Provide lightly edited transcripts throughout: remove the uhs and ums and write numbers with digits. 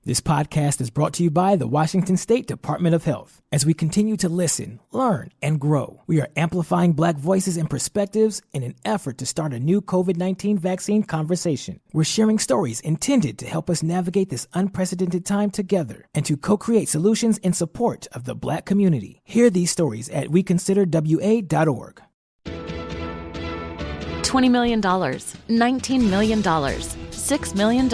This podcast is brought to you by the Washington State Department of Health. As we continue to listen, learn, and grow, we are amplifying Black voices and perspectives in an effort to start a new COVID-19 vaccine conversation. We're sharing stories intended to help us navigate this unprecedented time together and to co-create solutions in support of the Black community. Hear these stories at weconsiderwa.org. $20 million, $19 million, $6 million.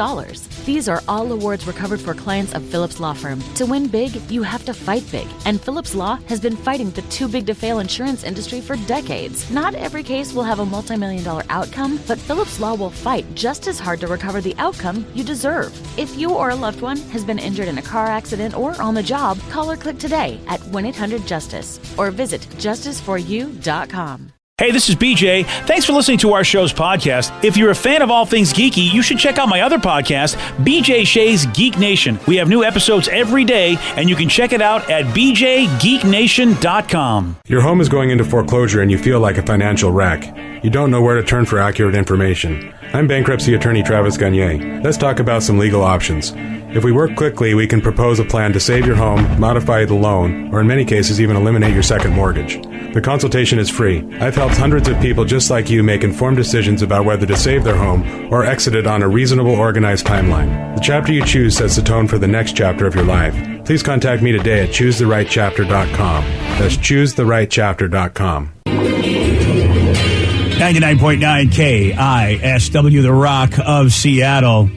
These are all awards recovered for clients of Phillips Law Firm. To win big, you have to fight big. And Phillips Law has been fighting the too-big-to-fail insurance industry for decades. Not every case will have a multi-million-dollar outcome, but Phillips Law will fight just as hard to recover the outcome you deserve. If you or a loved one has been injured in a car accident or on the job, call or click today at 1-800-JUSTICE or visit justiceforyou.com. Hey, this is BJ. Thanks for listening to our show's podcast. If you're a fan of all things geeky, you should check out my other podcast, BJ Shea's Geek Nation. We have new episodes every day, and you can check it out at bjgeeknation.com. Your home is going into foreclosure and you feel like a financial wreck. You don't know where to turn for accurate information. I'm bankruptcy attorney Travis Gagne. Let's talk about some legal options. If we work quickly, we can propose a plan to save your home, modify the loan, or in many cases even eliminate your second mortgage. The consultation is free. I've helped hundreds of people just like you make informed decisions about whether to save their home or exit it on a reasonable, organized timeline. The chapter you choose sets the tone for the next chapter of your life. Please contact me today at choosetherightchapter.com. That's choosetherightchapter.com. 99.9 KISW, the Rock of Seattle.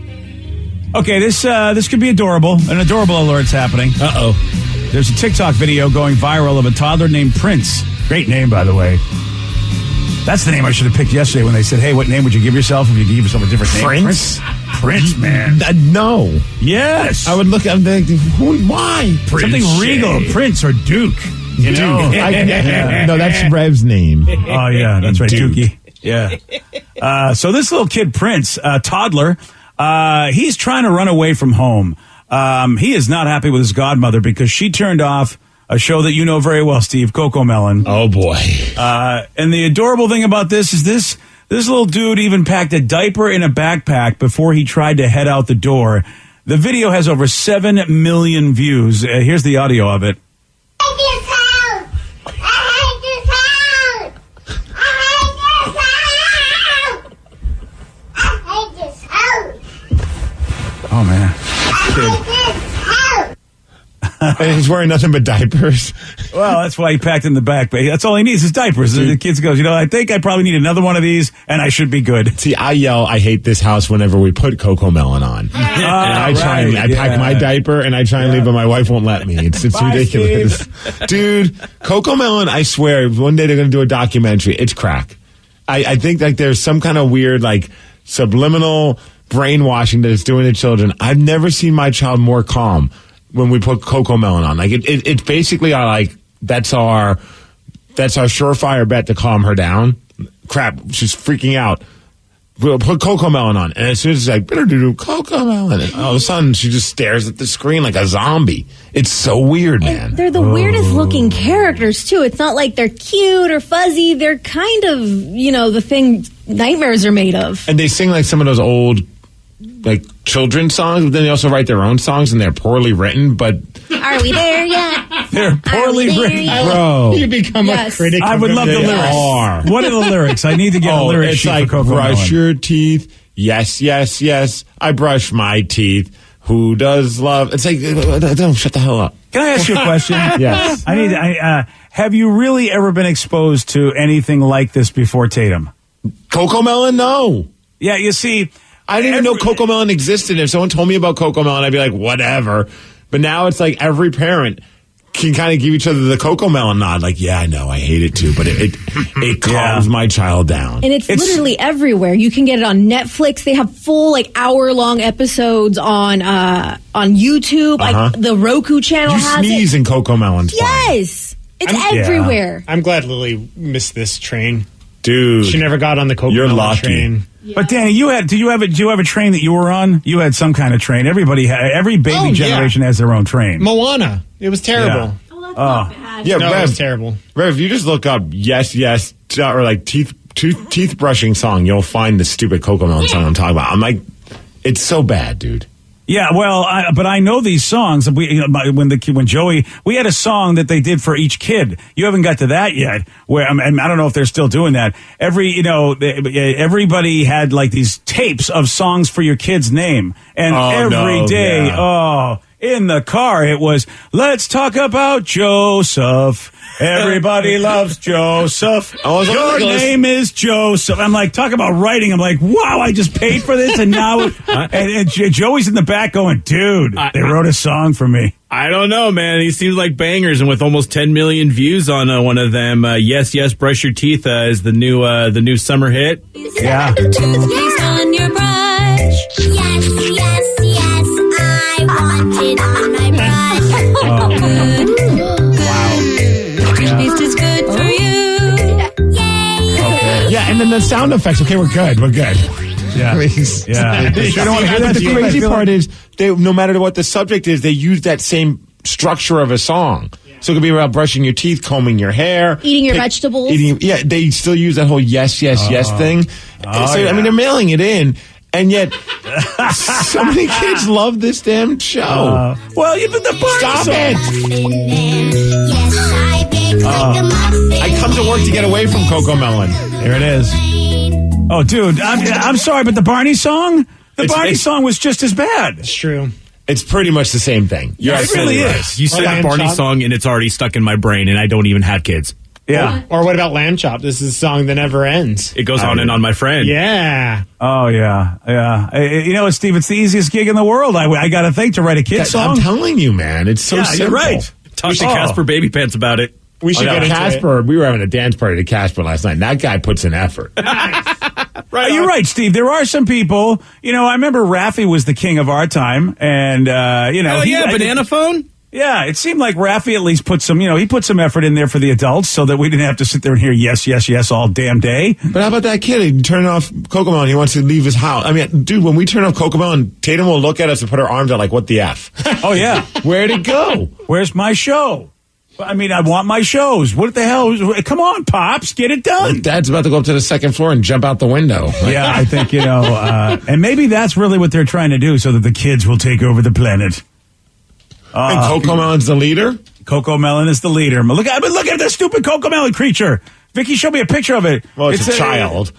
Okay, this could be adorable. An adorable alert's happening. Uh-oh. There's a TikTok video going viral of a toddler named Prince. Great name, by the way. That's the name I should have picked yesterday when they said, hey, what name would you give yourself if you give yourself a different name? Prince, man. No. Yes. I would look, I'm thinking, why? Prince something regal, Prince or Duke. You know? No, that's Rev's name. Oh, yeah, that's right, Duke. Dookie. Yeah. So this little kid, Prince, toddler, he's trying to run away from home. He is not happy with his godmother because she turned off a show that you know very well, Steve, Coco Melon. Oh, boy. And the adorable thing about this is this little dude even packed a diaper in a backpack before he tried to head out the door. The video has over 7 million views. Here's the audio of it. Oh, man. And he's wearing nothing but diapers. Well, that's why he packed in the back. But that's all he needs is diapers. Dude. The kid goes, I think I probably need another one of these, and I should be good. See, I yell, I hate this house whenever we put Coco Melon on. And I try and I pack my diaper, and I try and leave, but my wife won't let me. It's ridiculous. Dude, Coco Melon, I swear, one day they're going to do a documentary. It's crack. I think like there's some kind of weird, like, subliminal brainwashing that it's doing to children. I've never seen my child more calm when we put Coco Melon on. Like it's basically that's our surefire bet to calm her down. Crap, she's freaking out. We'll put Coco Melon on, and as soon as it's like do Coco Melon, and all of a sudden she just stares at the screen like a zombie. It's so weird, man. And they're the weirdest looking characters too. It's not like they're cute or fuzzy. They're kind of the thing nightmares are made of. And they sing like some of those old like children's songs, but then they also write their own songs, and they're poorly written. But are we there yet? They're poorly written, bro. You become a critic. I would love the lyrics. What are the lyrics? I need to get a lyric sheet like, for Coco brush Melon. your teeth. Yes, yes, yes. I brush my teeth. Who does love? It's like, don't shut the hell up. Can I ask you a question? Yes. Have you really ever been exposed to anything like this before, Tatum? Coco Melon? No. Yeah, you see, I didn't even know Coco Melon existed. If someone told me about Coco Melon, I'd be like, whatever. But now it's like every parent can kind of give each other the Coco Melon nod. Like, yeah, I know, I hate it too, but it calms my child down. And it's literally everywhere. You can get it on Netflix. They have full hour-long episodes on YouTube. Like the Roku channel you has sneeze in Coco Melon's Yes. It's everywhere. I'm glad Lily missed this train. Dude. She never got on the Coco Melon train. Yeah. But Danny, do you have a train that you were on? You had some kind of train. Every baby generation has their own train. Moana. It was terrible. Yeah. Oh, that's not bad. Yeah, no, Rev, it was terrible. Rev, you just look up yes, or like teeth brushing song, you'll find the stupid Coco Melon song I'm talking about. I'm like, it's so bad, dude. Yeah, well, but I know these songs. When Joey, we had a song that they did for each kid. You haven't got to that yet. Where I don't know if they're still doing that. Everybody had like these tapes of songs for your kid's name, and every day, in the car, it was, let's talk about Joseph. Everybody loves Joseph. Your name is Joseph. I'm like, talk about writing. I'm like, wow, I just paid for this, and now, and Joey's in the back going, dude, they wrote a song for me. I don't know, man. These seems like bangers, and with almost 10 million views on one of them, yes, brush your teeth is the new summer hit. Yeah. Toothpaste on your brush. Yes, I want it on my brush. Toothpaste is good for you. Yay! Okay. Yeah, and then the sound effects. Okay, we're good. Yeah. Yeah. They don't want to hear that. The crazy part is, no matter what the subject is, they use that same structure of a song. So it could be about brushing your teeth, combing your hair, eating your vegetables. They still use that whole yes thing. I mean, they're mailing it in. And yet, so many kids love this damn show. Well, even the Barney Stop song. it! Yes, I bake like a muffin. I come to work to get away from Coco Melon. Here it is. Oh, dude, I'm sorry, but the Barney song? Barney song was just as bad. It's true. It's pretty much the same thing. It really is. You said that Barney song, and it's already stuck in my brain, and I don't even have kids. Yeah. Or what about Lamb Chop? This is a song that never ends. It goes on and on, my friend. Yeah. Oh, yeah. You know what, Steve? It's the easiest gig in the world. I got to think to write a kid song. I'm telling you, man. It's so simple. You're right. Talk to Casper Baby Pants about it. We should go to Casper. We were having a dance party to Casper last night. And that guy puts in effort. Right, you're right, Steve. There are some people. I remember Raffi was the king of our time, and Banana Phone. Yeah, it seemed like Raffi at least put some. He put some effort in there for the adults, so that we didn't have to sit there and hear yes all damn day. But how about that kid? He turned off Coco Melon. He wants to leave his house. I mean, dude, when we turn off Coco Melon, Tatum will look at us and put her arms out like, "What the f?" Oh yeah, where'd it go? Where's my show? I mean, I want my shows. What the hell? Come on, Pops, get it done. Dad's about to go up to the second floor and jump out the window. Yeah, I think, and maybe that's really what they're trying to do so that the kids will take over the planet. And Coco Melon's the leader? Coco Melon is the leader. Look at this stupid Coco Melon creature. Vicky showed me a picture of it. Well, it's a child.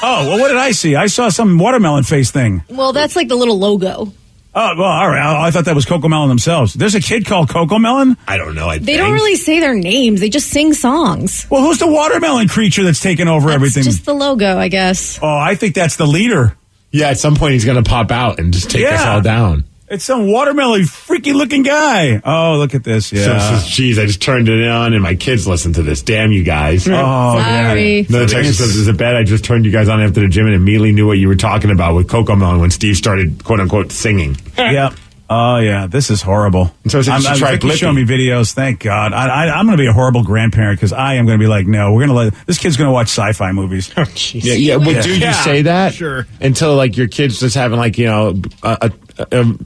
Oh, well, what did I see? I saw some watermelon face thing. Well, that's like the little logo. Oh, well, all right. I thought that was Coco Melon themselves. There's a kid called Coco Melon? I don't know. They don't really say their names. They just sing songs. Well, who's the watermelon creature that's taking over everything? Just the logo, I guess. Oh, I think that's the leader. Yeah, at some point he's going to pop out and just take us all down. It's some watermelon freaky looking guy. Oh, look at this. Yeah. Geez, I just turned it on and my kids listen to this. Damn you guys. Oh, sorry. Yeah. Another text says, is it bad I just turned you guys on after the gym and immediately knew what you were talking about with Coco Melon when Steve started, quote unquote, singing? Yep. Oh, yeah. This is horrible. And so Vicky showing me videos. Thank God. I'm going to be a horrible grandparent because I am going to be like, no, we're going to this kid's going to watch sci-fi movies. Oh, jeez. Yeah. Well, dude, you say that? Sure. Until, like, your kid's just having, like, a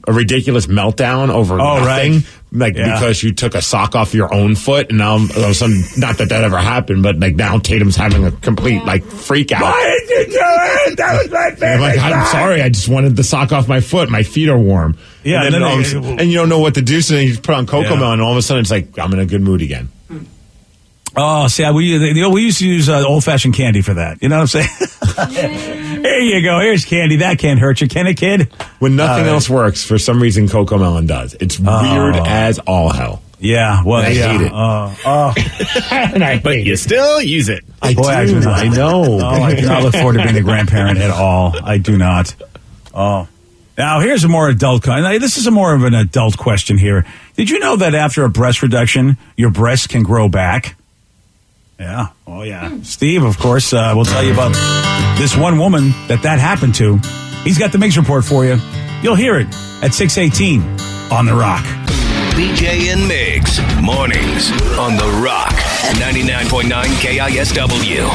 ridiculous meltdown over nothing. Right. Like, because you took a sock off your own foot, and now, not that ever happened, but, like, now Tatum's having a complete, like, freak out. Why did you do it? That was my favorite. I'm like, I'm sorry, I just wanted the sock off my foot. My feet are warm. Yeah, and then you don't know what to do, so then you just put on Coco Melon, and all of a sudden it's like, I'm in a good mood again. Oh, see, we used to use old-fashioned candy for that. You know what I'm saying? Here you go. Here's candy. That can't hurt you, can it, kid? When nothing else works, for some reason, Coco Melon does. It's weird as all hell. Yeah, well, I hate it. But you still use it. I know. Oh, I do not look forward to being a grandparent at all. I do not. Oh. Now, here's a more adult this is more of an adult question here. Did you know that after a breast reduction, your breasts can grow back? Yeah. Oh, yeah. Steve, of course, will tell you about this one woman that happened to. He's got the Mix Report for you. You'll hear it at 6:18 on The Rock. BJ and Migs, mornings on The Rock, 99.9 KISW.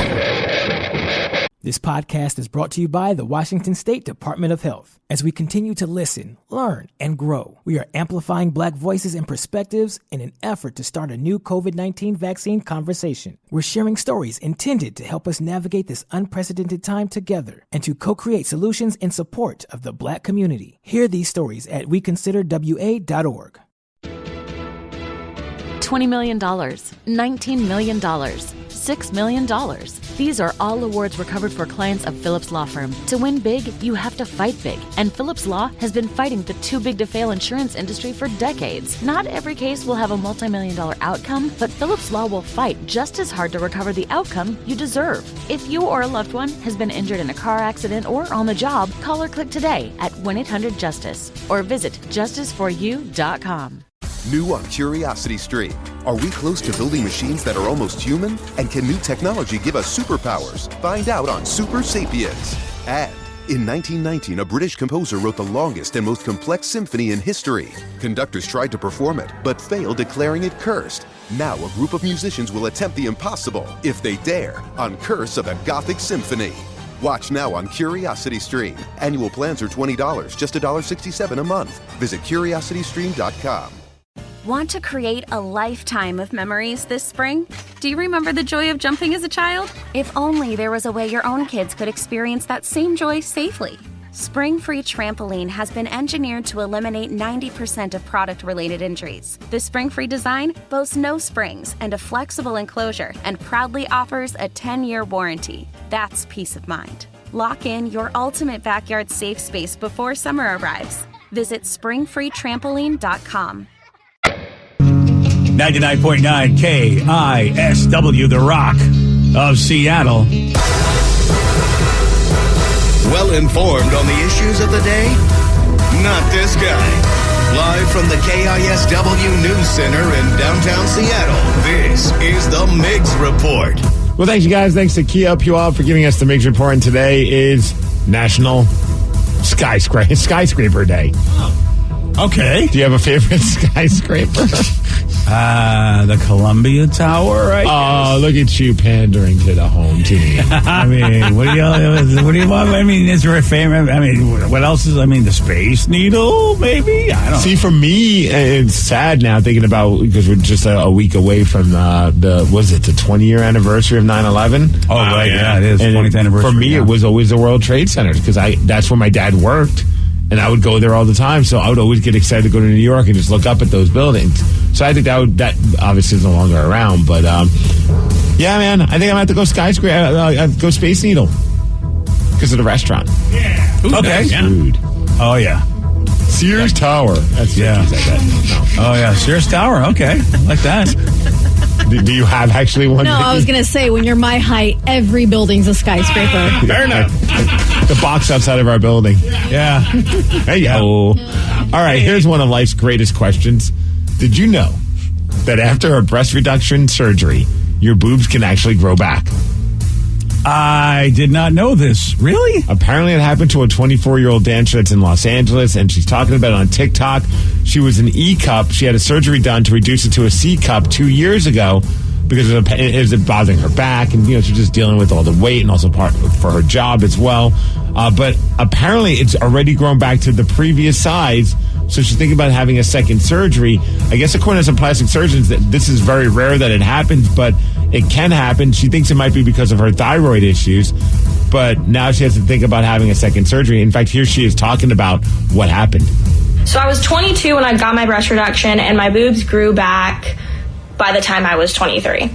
This podcast is brought to you by the Washington State Department of Health. As we continue to listen, learn, and grow, we are amplifying Black voices and perspectives in an effort to start a new COVID-19 vaccine conversation. We're sharing stories intended to help us navigate this unprecedented time together and to co-create solutions in support of the Black community. Hear these stories at weconsiderwa.org. $20 million, $19 million, $6 million. These are all awards recovered for clients of Phillips Law Firm. To win big, you have to fight big. And Phillips Law has been fighting the too big to fail insurance industry for decades. Not every case will have a multi-million-dollar outcome, but Phillips Law will fight just as hard to recover the outcome you deserve. If you or a loved one has been injured in a car accident or on the job, call or click today at 1-800-JUSTICE or visit justiceforyou.com. New on Curiosity Stream. Are we close to building machines that are almost human? And can new technology give us superpowers? Find out on Super Sapiens. And in 1919, a British composer wrote the longest and most complex symphony in history. Conductors tried to perform it, but failed, declaring it cursed. Now a group of musicians will attempt the impossible, if they dare, on Curse of the Gothic Symphony. Watch now on Curiosity Stream. Annual plans are $20, just $1.67 a month. Visit curiositystream.com. Want to create a lifetime of memories this spring? Do you remember the joy of jumping as a child? If only there was a way your own kids could experience that same joy safely. Spring Free Trampoline has been engineered to eliminate 90% of product-related injuries. The Spring Free design boasts no springs and a flexible enclosure and proudly offers a 10-year warranty. That's peace of mind. Lock in your ultimate backyard safe space before summer arrives. Visit springfreetrampoline.com. 99.9 KISW, The Rock of Seattle. Well informed on the issues of the day? Not this guy. Live from the KISW News Center in downtown Seattle, this is the Miggs Report. Well, thanks, you guys. Thanks to Kia Puyallup for giving us the Miggs Report. And today is National Skyscraper Day. Okay. Do you have a favorite skyscraper? The Columbia Tower, right? Oh, look at you pandering to the home team. I mean, what do you want? I mean, is there a favorite? I mean, what else is, the Space Needle, maybe? I don't know. See, for me, it's sad now thinking about, because we're just a week away from the 20-year anniversary of 9/11? Oh, right, yeah, it is. And 20th anniversary. For me, it was always the World Trade Center, because that's where my dad worked. And I would go there all the time, so I would always get excited to go to New York and just look up at those buildings. So I think that obviously is no longer around, but yeah, man, I think I'm gonna have to go skyscraper, go Space Needle because of the restaurant. Yeah. Okay. Food. Oh yeah. Sears Tower. That's yeah. Oh yeah, Sears Tower. Okay, like that. Do you have actually one? No, I was going to say, when you're my height, every building's a skyscraper. Fair enough. The box outside of our building. Yeah. Hey, yo. All right, here's one of life's greatest questions. Did you know that after a breast reduction surgery, your boobs can actually grow back? I did not know this. Really? Apparently it happened to a 24-year-old dancer that's in Los Angeles, and she's talking about it on TikTok. She was an E cup. She had a surgery done to reduce it to a C cup 2 years ago because it was bothering her back, and she's just dealing with all the weight and also part for her job as well. But apparently it's already grown back to the previous size. So she's thinking about having a second surgery. I guess according to some plastic surgeons, that this is very rare that it happens, but it can happen. She thinks it might be because of her thyroid issues, but now she has to think about having a second surgery. In fact, here she is talking about what happened. So I was 22 when I got my breast reduction, and my boobs grew back by the time I was 23.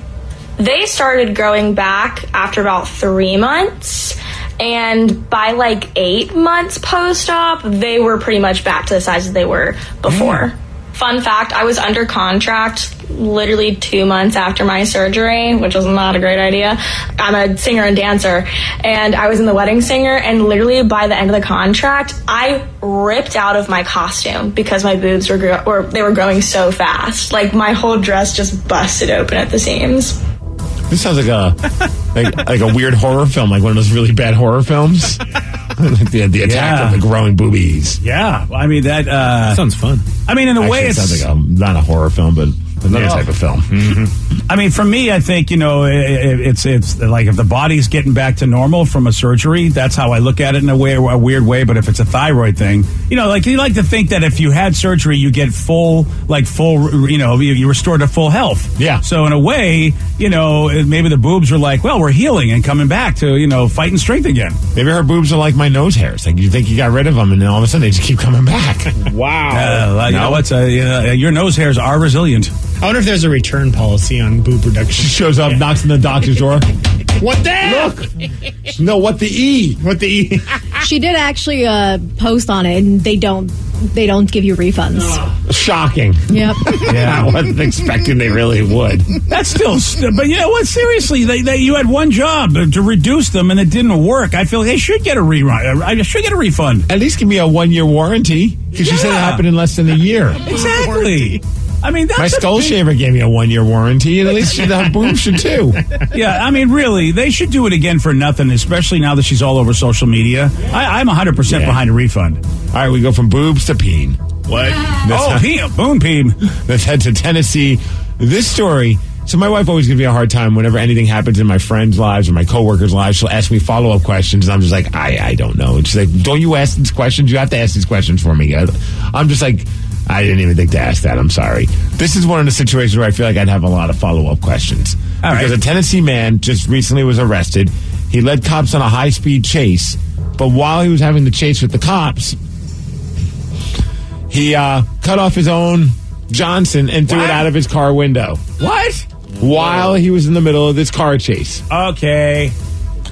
They started growing back after about 3 months. And by 8 months post-op, they were pretty much back to the size that they were before. Fun fact, I was under contract literally 2 months after my surgery, which was not a great idea. I'm a singer and dancer, and I was in the wedding singer, and literally by the end of the contract, I ripped out of my costume because my boobs were growing so fast. My whole dress just busted open at the seams. This sounds like a weird horror film, like one of those really bad horror films. the attack of the growing boobies. Yeah, well, that sounds fun. In a way, it sounds like not a horror film, but Another type of film. I mean, for me, I think, it's like if the body's getting back to normal from a surgery, that's how I look at it in a weird way. But if it's a thyroid thing, like you like to think that if you had surgery, you get you restore to full health. Yeah. So in a way, maybe the boobs are like, well, we're healing and coming back to, fighting strength again. Maybe her boobs are like my nose hairs. Like you think you got rid of them and then all of a sudden they just keep coming back. Wow. You know what? Your nose hairs are resilient. I wonder if there's a return policy on boob reduction. She shows up, knocks on the doctor's door. What the? Look. No, what the E? What the E? She did actually post on it, and they don't give you refunds. Shocking. Yep. Yeah, I wasn't expecting they really would. That's still, but you know what? Seriously, you had one job to reduce them, and it didn't work. I feel they should get a rerun. I should get a refund. At least give me a 1-year warranty, because she said it happened in less than a year. Exactly. I mean, that's my skull shaver gave me a 1-year warranty, and at least her boobs should too. Yeah, I mean, really, they should do it again for nothing, especially now that she's all over social media. I'm 100% behind a refund. All right, we go from boobs to peen. What? Boom peen. Let's head to Tennessee. This story. So my wife always gives me a hard time whenever anything happens in my friends' lives or my coworkers' lives. She'll ask me follow-up questions, and I'm just like, I don't know. And she's like, don't you ask these questions? You have to ask these questions for me. I'm just like, I didn't even think to ask that. I'm sorry. This is one of the situations where I feel like I'd have a lot of follow-up questions. Because a Tennessee man just recently was arrested. He led cops on a high-speed chase, but while he was having the chase with the cops, he cut off his own Johnson and threw it out of his car window. What? While he was in the middle of this car chase. Okay.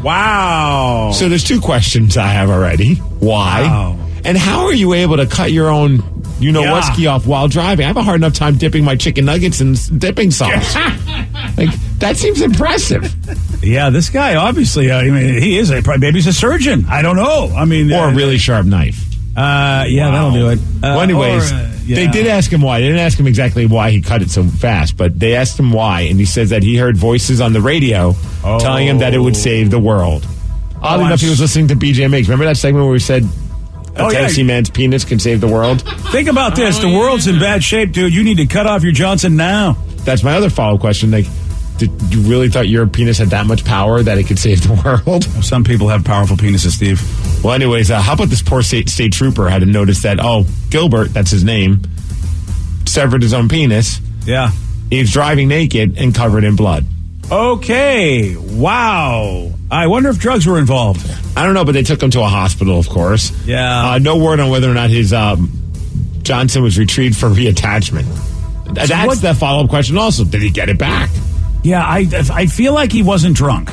Wow. So there's 2 questions I have already. Why? Wow. And how are you able to cut your own what-ski off while driving? I have a hard enough time dipping my chicken nuggets in dipping sauce. Like, that seems impressive. Yeah, this guy, obviously, he is maybe he's a surgeon. I don't know. I mean, or a really sharp knife. That'll do it. Well, anyways, they did ask him why. They didn't ask him exactly why he cut it so fast, but they asked him why, and he says that he heard voices on the radio telling him that it would save the world. Oddly enough, he was listening to BJ Miggs. Remember that segment where we said a Tennessee man's penis can save the world? Think about this. The world's in bad shape, dude. You need to cut off your Johnson now. That's my other follow-up question. Like, did you really thought your penis had that much power that it could save the world? Some people have powerful penises, Steve. Well, anyways, how about this poor state trooper had to notice that, Gilbert, that's his name, severed his own penis. Yeah. He's driving naked and covered in blood. Okay. Wow. I wonder if drugs were involved. I don't know, but they took him to a hospital, of course. Yeah. No word on whether or not his Johnson was retrieved for reattachment. That's the follow-up question also. Did he get it back? Yeah, I feel like he wasn't drunk.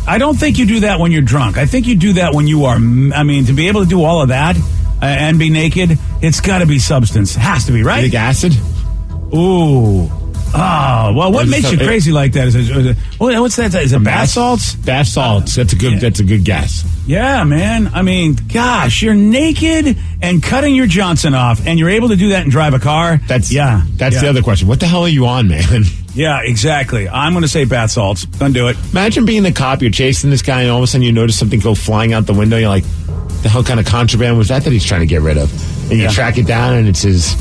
I don't think you do that when you're drunk. I think you do that when you are, to be able to do all of that and be naked, it's got to be substance. It has to be, right? You think acid? Ooh. Oh, well, what makes you crazy like that? What's that? Is it bath salts? Bath salts. That's a good guess. Yeah, man. I mean, gosh, you're naked and cutting your Johnson off, and you're able to do that and drive a car. That's the other question. What the hell are you on, man? Yeah, exactly. I'm going to say bath salts. Don't do it. Imagine being the cop. You're chasing this guy, and all of a sudden you notice something go flying out the window. You're like, the hell kind of contraband was that he's trying to get rid of? And you track it down, and it's his...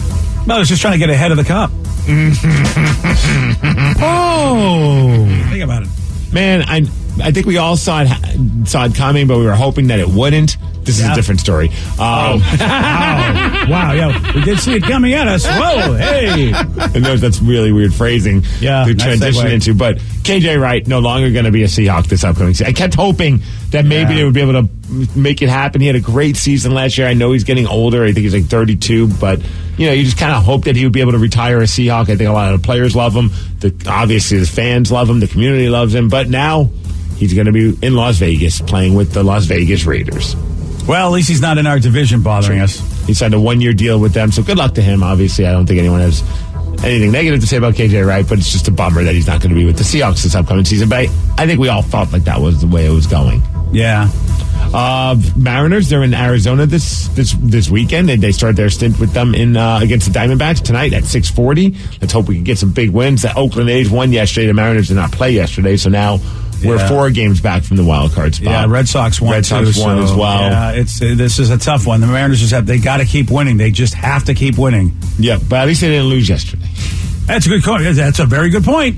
No, it's just trying to get ahead of the cop. Think about it. Man, I think we all saw it coming, but we were hoping that it wouldn't. This is a different story. Wow, yeah. We did see it coming at us. Whoa, hey. And that's really weird phrasing to transition into. But KJ Wright no longer going to be a Seahawk this upcoming season. I kept hoping that maybe they would be able to make it happen. He had a great season last year. I know he's getting older. I think he's like 32, but you just kind of hope that he would be able to retire a Seahawk. I think a lot of the players love him. Obviously, the fans love him. The community loves him. But now he's going to be in Las Vegas playing with the Las Vegas Raiders. Well, at least he's not in our division bothering us. He signed a 1-year deal with them, so good luck to him. Obviously, I don't think anyone has anything negative to say about KJ Wright, but it's just a bummer that he's not going to be with the Seahawks this upcoming season. But I think we all felt like that was the way it was going. Yeah. Mariners, they're in Arizona this weekend. They start their stint with them in against the Diamondbacks tonight at 6:40. Let's hope we can get some big wins. The Oakland A's won yesterday. The Mariners did not play yesterday, so now we're 4 games back from the wild card spot. Yeah, Red Sox won as well. Yeah, this is a tough one. The Mariners they got to keep winning. They just have to keep winning. Yeah, but at least they didn't lose yesterday. That's a good call. That's a very good point.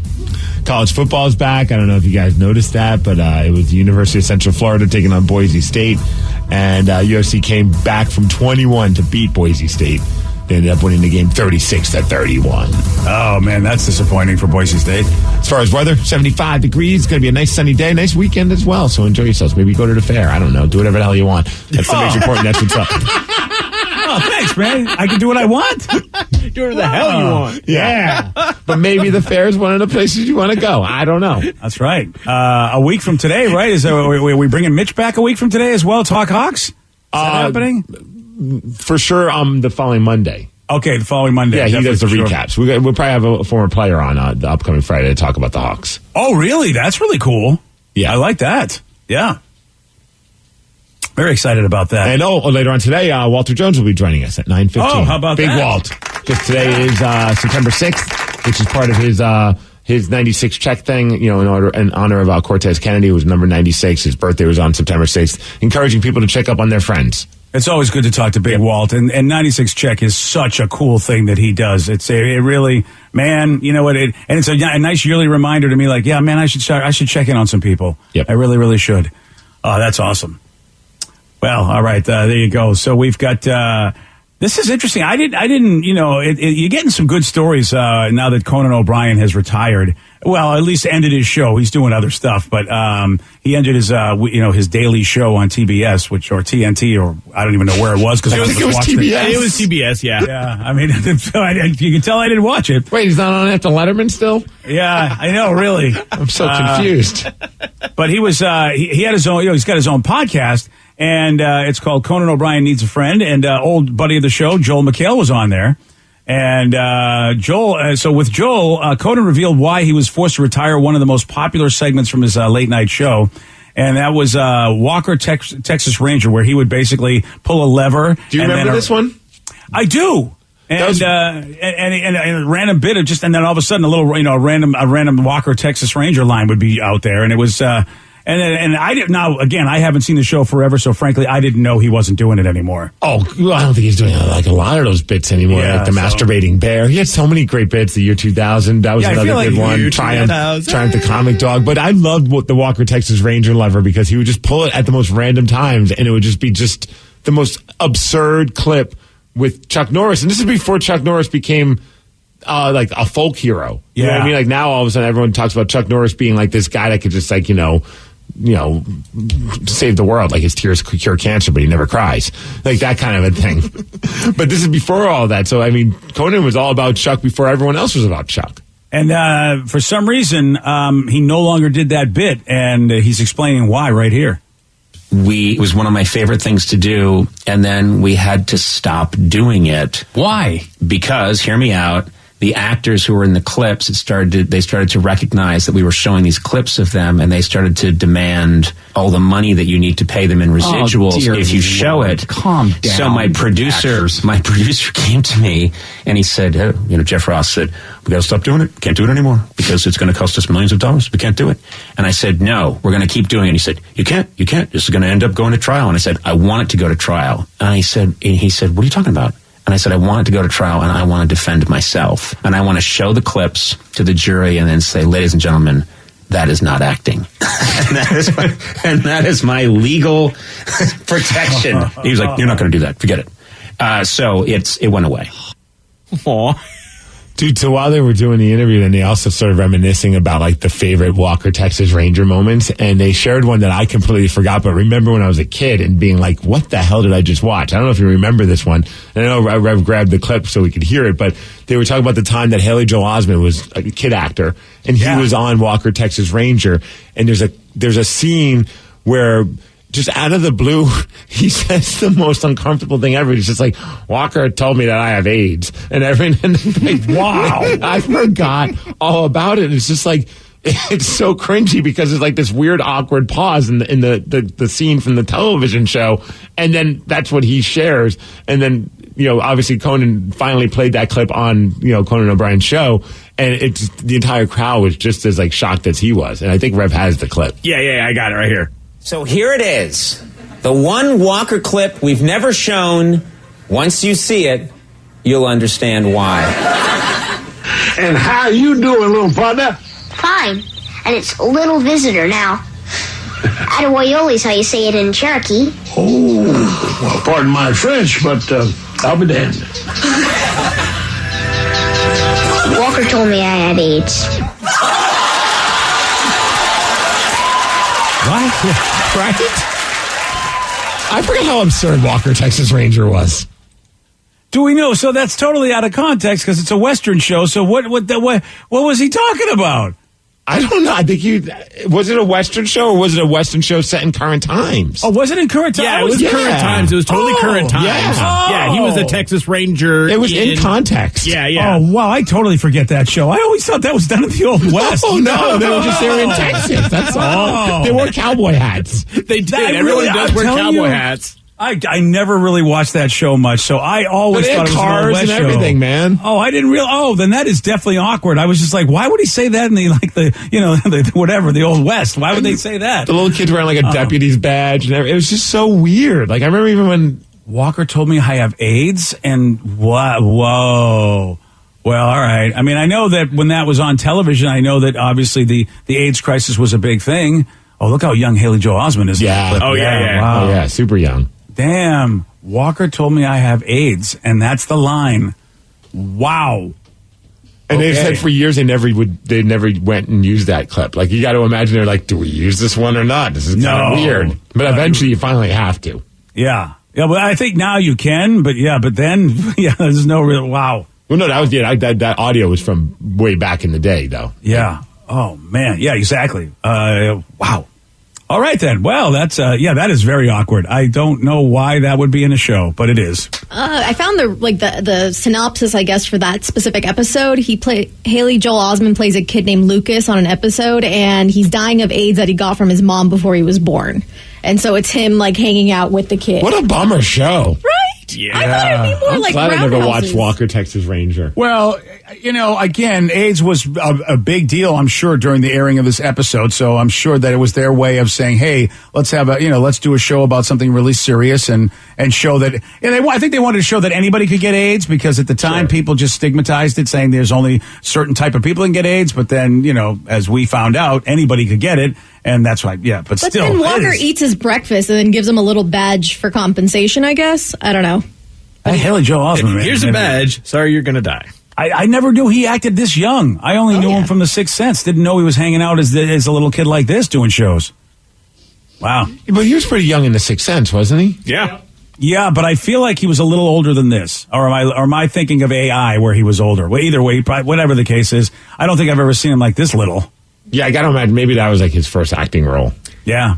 College football is back. I don't know if you guys noticed that, but it was the University of Central Florida taking on Boise State, and USC came back from 21 to beat Boise State. They ended up winning the game 36-31. Oh, man, that's disappointing for Boise State. As far as weather, 75 degrees. It's going to be a nice sunny day, nice weekend as well, so enjoy yourselves. Maybe go to the fair. I don't know. Do whatever the hell you want. That's the Mix Report, and that's what's up. Oh, thanks, man. I can do what I want. Do whatever the hell you want. Yeah. But maybe the fair is one of the places you want to go. I don't know. That's right. A week from today, right? Is we bringing Mitch back a week from today as well? Talk Hawks? Is that happening? For sure, the following Monday. Okay, the following Monday. Yeah, he does the recaps. We'll probably have a former player on the upcoming Friday to talk about the Hawks. Oh, really? That's really cool. Yeah. I like that. Yeah. Very excited about that. And later on today, Walter Jones will be joining us at 9:15. Oh, how about Big that? Walt. Because today is September 6th, which is part of his 96 check thing, in honor of Cortez Kennedy, who was number 96. His birthday was on September 6th, encouraging people to check up on their friends. It's always good to talk to Big Walt, and 96 check is such a cool thing that he does. It really, man, you know what? And it's a nice yearly reminder to me, like, yeah, man, I should check in on some people. Yep. I really, really should. Oh, that's awesome. Well, all right, there you go. So we've got. This is interesting. I didn't. You're getting some good stories now that Conan O'Brien has retired. Well, at least ended his show. He's doing other stuff, but he ended his his daily show on TBS, or TNT, or I don't even know where it was because I think it was TBS. It was TBS, yeah. Yeah, I mean, you can tell I didn't watch it. Wait, he's not on after Letterman still? Yeah, I know, really. I'm so confused. But he was he had his own. He's got his own podcast. And it's called Conan O'Brien Needs a Friend. And old buddy of the show, Joel McHale, was on there. And with Joel, Conan revealed why he was forced to retire one of the most popular segments from his late night show. And that was Walker, Texas Ranger, where he would basically pull a lever. Do you remember this one? I do. And a random bit of and then all of a sudden a random Walker, Texas Ranger line would be out there. And it was, And I didn't. Now again, I haven't seen the show forever, so frankly, I didn't know he wasn't doing it anymore. Oh, well, I don't think he's doing like a lot of those bits anymore. Yeah, like the masturbating bear. He had so many great bits. The year 2000, that was another good one. Triumph the Comic Dog. But I loved the Walker Texas Ranger lever because he would just pull it at the most random times, and it would just be the most absurd clip with Chuck Norris. And this is before Chuck Norris became like a folk hero. You know what I mean? Like now, all of a sudden, everyone talks about Chuck Norris being like this guy that could just save the world, like his tears cure cancer, but he never cries, like that kind of a thing. But this is before all that. So I mean, Conan was all about Chuck before everyone else was about Chuck. And for some reason, he no longer did that bit, and he's explaining why right here. It was one of my favorite things to do, and then we had to stop doing it. Why? Because, hear me out, the actors who were in the clips, they started to recognize that we were showing these clips of them, and they started to demand all the money that you need to pay them in residuals if you show it. Calm down. So my producer came to me, and he said, Jeff Ross said, we got to stop doing it. Can't do it anymore because it's going to cost us millions of dollars. We can't do it. And I said, no, we're going to keep doing it. And he said, you can't. This is going to end up going to trial. And I said, I want it to go to trial. And he said, what are you talking about? And I said, I want it to go to trial, and I want to defend myself. And I want to show the clips to the jury and then say, ladies and gentlemen, that is not acting. and that is my legal protection. He was like, you're not going to do that. Forget it. So it went away. Aww. Dude, so while they were doing the interview, then they also started reminiscing about like the favorite Walker Texas Ranger moments, and they shared one that I completely forgot, but remember when I was a kid and being like, what the hell did I just watch? I don't know if you remember this one. And I know Rev grabbed the clip so we could hear it, but they were talking about the time that Haley Joel Osment was a kid actor, and he was on Walker Texas Ranger, and there's a scene where just out of the blue, he says the most uncomfortable thing ever. He's just like, Walker told me that I have AIDS. And wow. I forgot all about it. It's just like, it's so cringy because it's like this weird, awkward pause in the scene from the television show. And then that's what he shares. And then, obviously Conan finally played that clip on, Conan O'Brien's show. And the entire crowd was just as like shocked as he was. And I think Rev has the clip. Yeah, I got it right here. So here it is, the one Walker clip we've never shown. Once you see it, you'll understand why. And how you doing, little partner? Fine. And it's little visitor now. Attaboyoli is how you say it in Cherokee. Oh, well, pardon my French, but I'll be damned. Walker told me I had AIDS. What? Right? I forget how absurd Walker, Texas Ranger was. Do we know? So that's totally out of context because it's a Western show. So what was he talking about? I don't know. I think was it a Western show or was it a Western show set in current times? Oh, was it in current times? Yeah, it was current times. It was totally current times. Yeah, he was a Texas Ranger. It was in context. Yeah. Oh, wow. I totally forget that show. I always thought that was done in the Old West. Oh, no. They were just there in Texas. That's all. They wore cowboy hats. They did. Everyone does wear cowboy hats. I never really watched that show much, so I always thought it was an Old West show. And everything, man. Oh, I didn't realize. Oh, then that is definitely awkward. I was just like, why would he say that in the the Old West? Why would they say that? The little kids wearing like a deputy's badge and everything. It was just so weird. Like I remember even when Walker told me I have AIDS, and whoa. Well, all right. I mean, I know that when that was on television, I know that obviously the AIDS crisis was a big thing. Oh, look how young Haley Joel Osment is. Yeah. Oh, yeah. Wow. Oh, yeah. Super young. Damn. Walker told me I have AIDS, and that's the line. Wow. And they've said for years they never went and used that clip. Like, you got to imagine they're like, do we use this one or not? This is kind of weird. But eventually you finally have to. Yeah. Yeah, but I think now you can, but then, there's no real, wow. Well, no, that was, that audio was from way back in the day, though. Yeah. Oh, man. Yeah, exactly. Wow. All right, then. Well, that's, that is very awkward. I don't know why that would be in a show, but it is. I found the synopsis, I guess, for that specific episode. Haley Joel Osment plays a kid named Lucas on an episode, and he's dying of AIDS that he got from his mom before he was born. And so it's him, like, hanging out with the kid. What a bummer show. Right? Yeah. I thought it'd be more like glad I never Roundhouses. watched Walker, Texas Ranger. Well, again, AIDS was a big deal, I'm sure, during the airing of this episode. So I'm sure that it was their way of saying, hey, let's have let's do a show about something really serious and show that. And I think they wanted to show that anybody could get AIDS because at the time people just stigmatized it, saying there's only certain type of people that can get AIDS. But then, as we found out, anybody could get it. And that's why, but still. But then Walker eats his breakfast and then gives him a little badge for compensation, I guess. I don't know. Hey, Haley Joel Osment, man. Here's a badge. Sorry, you're going to die. I never knew he acted this young. I only knew him from The Sixth Sense. Didn't know he was hanging out as a little kid like this doing shows. Wow. But he was pretty young in The Sixth Sense, wasn't he? Yeah. Yeah, but I feel like he was a little older than this. Or am I thinking of AI where he was older? Well, either way, whatever the case is, I don't think I've ever seen him like this little. Yeah, I got to imagine maybe that was like his first acting role. Yeah.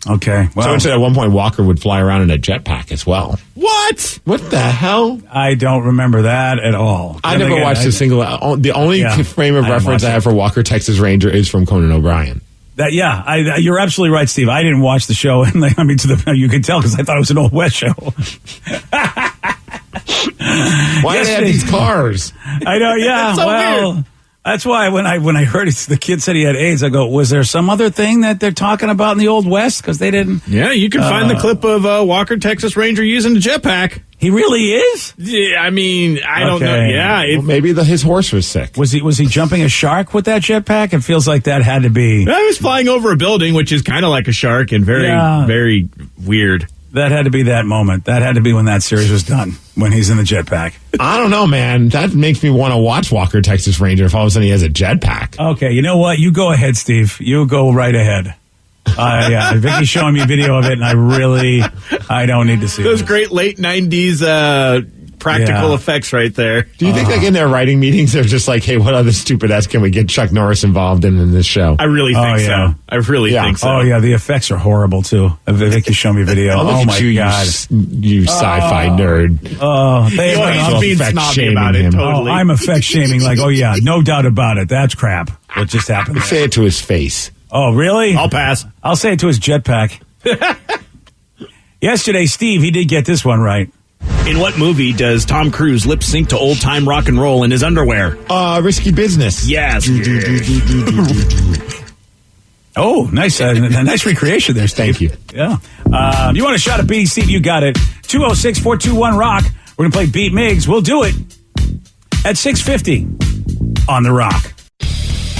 Okay. Well, so at one point, Walker would fly around in a jetpack as well. What? What the hell? I don't remember that at all. I never watched a single. The only frame of reference I have for Walker, Texas Ranger is from Conan O'Brien. You're absolutely right, Steve. I didn't watch the show, and you could tell because I thought it was an Old West show. Why do they have these cars? I know. Yeah. So weird. That's why when I heard the kid said he had AIDS, I go, was there some other thing that they're talking about in the Old West? Because they didn't. Yeah, you can find the clip of Walker, Texas Ranger using a jetpack. He really is? Yeah, I mean, I don't know. Yeah, well, maybe his horse was sick. Was he jumping a shark with that jetpack? It feels like that had to be. I was flying over a building, which is kind of like a shark and very, very weird. That had to be that moment. That had to be when that series was done, when he's in the jetpack. I don't know, man. That makes me want to watch Walker, Texas Ranger if all of a sudden he has a jetpack. Okay, you know what? You go ahead, Steve. You go right ahead. Vicky's showing me a video of it, and I don't need to see those this. great late 90s practical effects right there. Do you think like in their writing meetings they're just like, hey, what other stupid ass can we get Chuck Norris involved in this show? I really think so. I really think so. Oh yeah, the effects are horrible too. Vicky's showing me a video. Oh my god, you sci-fi nerd. Oh, they are being snobby about it. Totally. I'm effect shaming. Like, oh yeah, no doubt about it. That's crap. What just happened? Say it to his face. Oh really? I'll pass. I'll say it to his jetpack. Yesterday, Steve, he did get this one right. In what movie does Tom Cruise lip sync to old time rock and roll in his underwear? Risky Business. Yes. Oh, nice, nice recreation there, Steve. Thank you. Yeah. You want a shot at beating Steve? You got it. 206-421-ROCK. We're gonna play Beat Miggs. We'll do it at 6:50. on The Rock.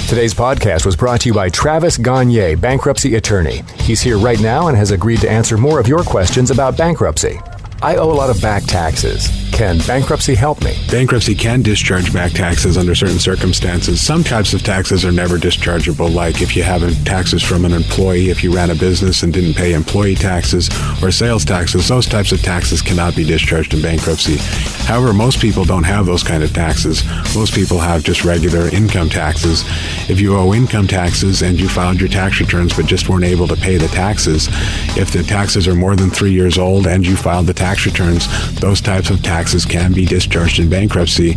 Today's podcast was brought to you by Travis Gagne, bankruptcy attorney. He's here right now and has agreed to answer more of your questions about bankruptcy. I owe a lot of back taxes. Can bankruptcy help me? Bankruptcy can discharge back taxes under certain circumstances. Some types of taxes are never dischargeable, like if you have taxes from an employee, if you ran a business and didn't pay employee taxes or sales taxes. Those types of taxes cannot be discharged in bankruptcy. However, most people don't have those kind of taxes. Most people have just regular income taxes. If you owe income taxes and you filed your tax returns but just weren't able to pay the taxes, if the taxes are more than 3 years old and you filed the tax returns, those types of taxes can be discharged in bankruptcy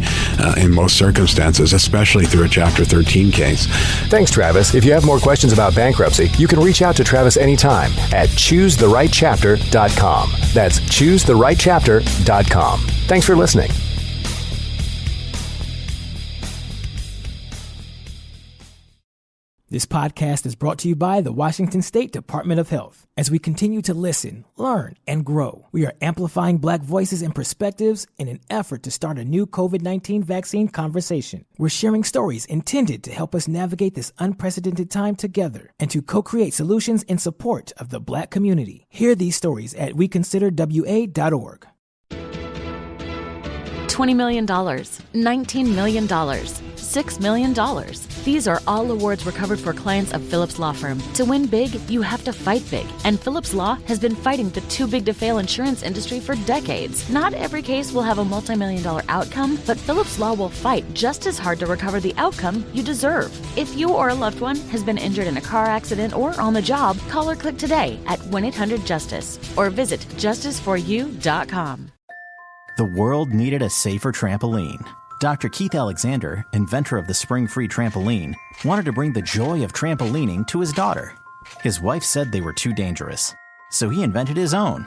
in most circumstances, especially through a Chapter 13 case. Thanks, Travis. If you have more questions about bankruptcy, you can reach out to Travis anytime at choosetherightchapter.com. That's choosetherightchapter.com. Thanks for listening. This podcast is brought to you by the Washington State Department of Health. As we continue to listen, learn, and grow, we are amplifying Black voices and perspectives in an effort to start a new COVID-19 vaccine conversation. We're sharing stories intended to help us navigate this unprecedented time together and to co-create solutions in support of the Black community. Hear these stories at weconsiderwa.org. $20 million, $19 million, $6 million. These are all awards recovered for clients of Phillips Law Firm. To win big, you have to fight big. And Phillips Law has been fighting the too big to fail insurance industry for decades. Not every case will have a multi-million-dollar outcome, but Phillips Law will fight just as hard to recover the outcome you deserve. If you or a loved one has been injured in a car accident or on the job, call or click today at 1-800-JUSTICE or visit justiceforyou.com. The world needed a safer trampoline. Dr. Keith Alexander, inventor of the Spring-Free Trampoline, wanted to bring the joy of trampolining to his daughter. His wife said they were too dangerous, so he invented his own.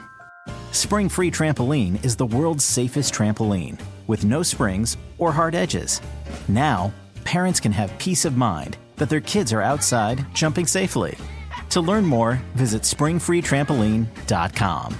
Spring-Free Trampoline is the world's safest trampoline, with no springs or hard edges. Now, parents can have peace of mind that their kids are outside jumping safely. To learn more, visit springfreetrampoline.com.